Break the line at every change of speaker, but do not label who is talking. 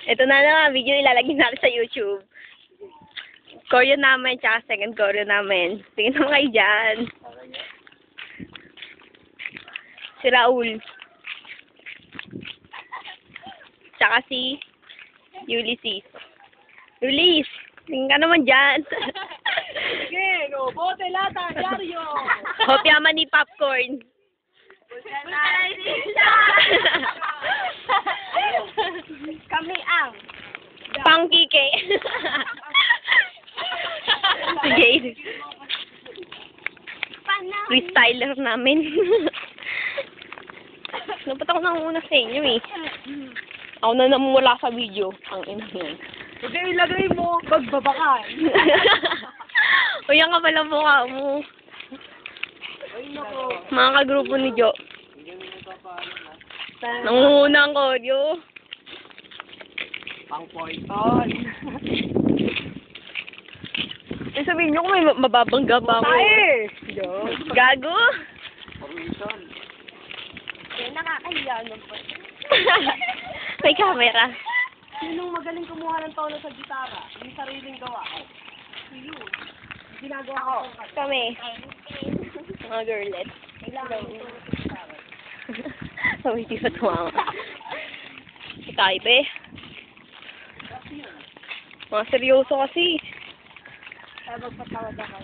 Ito na naman, video ilalagay natin sa YouTube. Choreo namin, tsaka second choreo namin. Tingnan mo kayo dyan. Si Raul. Tsaka si Ulysses. Ulysses, tingnan ka naman dyan.
Sige, no, bote, lata, dyaryo.
Hopya man ni popcorn.
Kami ang
Pangkike. Si Jade. Freestyler namin. Dapat ako nanguna sa inyo eh. Ako na namumula sa video. Ang ina yan.
Hindi, ilagay mo, magbabakan.
Uy, yan ka pala mukha mo.
Ay, nako.
Mga kagrupo ni Jo. Nangunguna ang choreo.
Pang poison.
Eh, sabihin nyo kung may mababangga ba ako.
Tae!
Gago?
Poison. Eh, nakakahiya naman po.
May camera.
Sinong magaling kumuha ng tono sa gitara? Yung sariling gawa. Yun. Ginagawa ko.
Kami. Mga girlet. Sabi, hindi sa tuwang. Si Kaipe. Mga seryoso kasi.
Kaya magpatawad ako.